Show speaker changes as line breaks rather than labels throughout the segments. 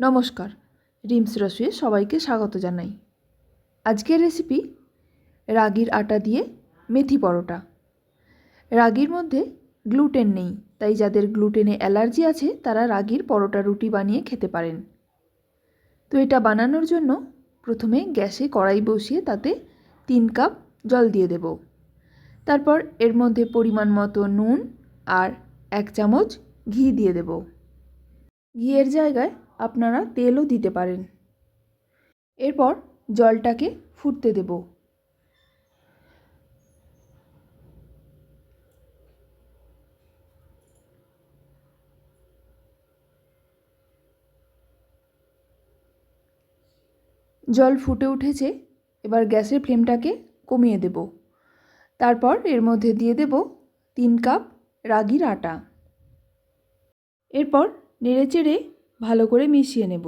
নমস্কার, রিমস রসুয়ে সবাইকে স্বাগত জানাই। আজকের রেসিপি রাগির আটা দিয়ে মেথি পরোটা। রাগির মধ্যে গ্লুটেন নেই, তাই যাদের গ্লুটেনে অ্যালার্জি আছে তারা রাগির পরোটা রুটি বানিয়ে খেতে পারেন। তো এটা বানানোর জন্য প্রথমে গ্যাসে কড়াই বসিয়ে তাতে 3 কাপ জল দিয়ে দেব। তারপর এর মধ্যে পরিমাণ মতো নুন আর 1 চামচ ঘি দিয়ে দেব। ঘিয়ের জায়গায় আপনারা তেলও দিতে পারেন। এরপর জলটাকে ফুটতে দেব। জল ফুটে উঠেছে, এবার গ্যাসের ফ্লেমটাকে কমিয়ে দেব। তারপর এর মধ্যে দিয়ে দেব 3 কাপ রাগির আটা। এরপর নেড়েচেড়ে ভালো করে মিশিয়ে নেব।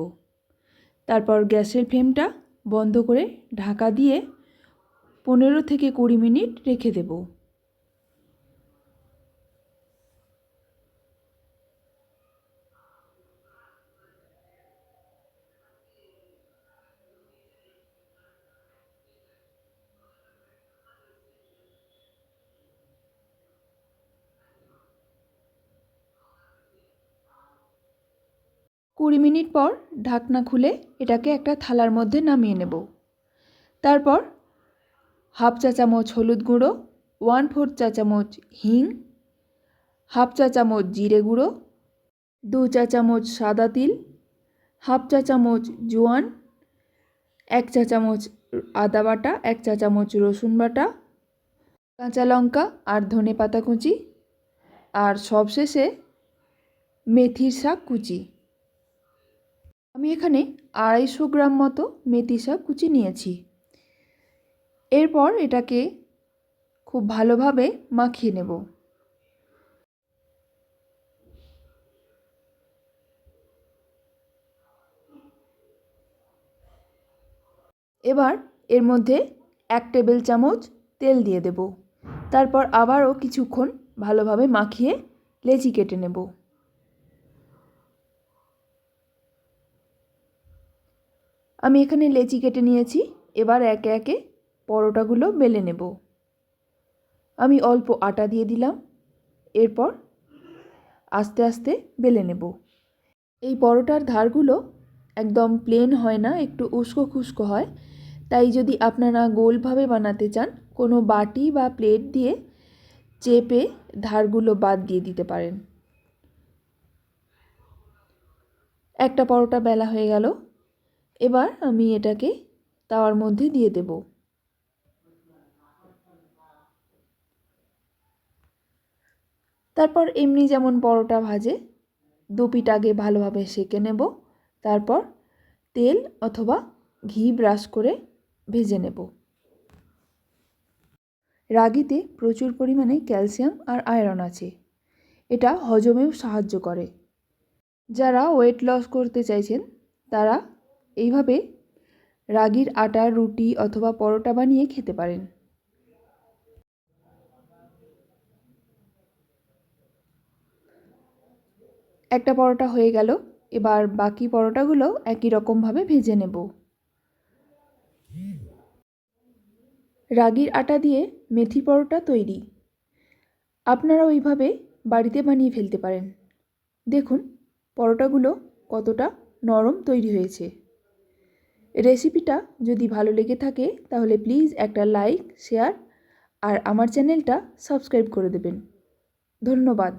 তারপর গ্যাসের ফ্লেমটা বন্ধ করে ঢাকা দিয়ে 15 থেকে 20 মিনিট রেখে দেব। কুড়ি মিনিট পর ঢাকনা খুলে এটাকে একটা থালার মধ্যে নামিয়ে নেব। তারপর হাফ চা চামচ হলুদ গুঁড়ো, 1/4 চা চামচ হিং, হাফ চা চামচ জিরে গুঁড়ো, 2 চা চামচ সাদা তিল, হাফ চা চামচ জোয়ান, 1 চা চামচ আদা বাটা, 1 চা চামচ রসুন বাটা, কাঁচা লঙ্কা আর ধনে পাতা কুচি, আর সবশেষে মেথির শাক কুচি। আমি এখানে 250 গ্রাম মতো মেথি শাক কুচি নিয়েছি। এরপর এটাকে খুব ভালোভাবে মাখিয়ে নেব। এবার এর মধ্যে 1 টেবিল চামচ তেল দিয়ে দেব। তারপর আবারও কিছুক্ষণ ভালোভাবে মাখিয়ে লেচি কেটে নেব। আমি এখানে লেচি কেটে নিয়েছি। এবার একে একে পরোটাগুলো বেলে নেব। আমি অল্প আটা দিয়ে দিলাম। এরপর আস্তে আস্তে বেলে নেব। এই পরোটার ধারগুলো একদম প্লেন হয় না, একটু উস্কো খুস্কো হয়। তাই যদি আপনারা গোলভাবে বানাতে চান, কোনো বাটি বা প্লেট দিয়ে চেপে ধারগুলো বাদ দিয়ে দিতে পারেন। একটা পরোটা বেলা হয়ে গেল। এবার আমি এটাকে তাওয়ার মধ্যে দিয়ে দেব। তারপর এমনি যেমন পরোটা ভাজে, 2 পিঠ আগে ভালোভাবে সেঁকে নেব। তারপর তেল অথবা ঘি ব্রাশ করে ভেজে নেব। রাগিতে প্রচুর পরিমাণে ক্যালসিয়াম আর আয়রন আছে। এটা হজমেও সাহায্য করে। যারা ওয়েট লস করতে চাইছেন তারা এইভাবে রাগির আটার রুটি অথবা পরোটা বানিয়ে খেতে পারেন। একটা পরোটা হয়ে গেল। এবার বাকি পরোটাগুলো একই রকমভাবে ভেজে নেব। রাগির আটা দিয়ে মেথি পরোটা তৈরি। আপনারা ওইভাবে বাড়িতে বানিয়ে ফেলতে পারেন। দেখুন পরোটাগুলো কতটা নরম তৈরি হয়েছে। রেসিপিটা যদি ভালো লেগে থাকে তাহলে প্লিজ একটা লাইক, শেয়ার আর আমার চ্যানেলটা সাবস্ক্রাইব করে দেবেন। ধন্যবাদ।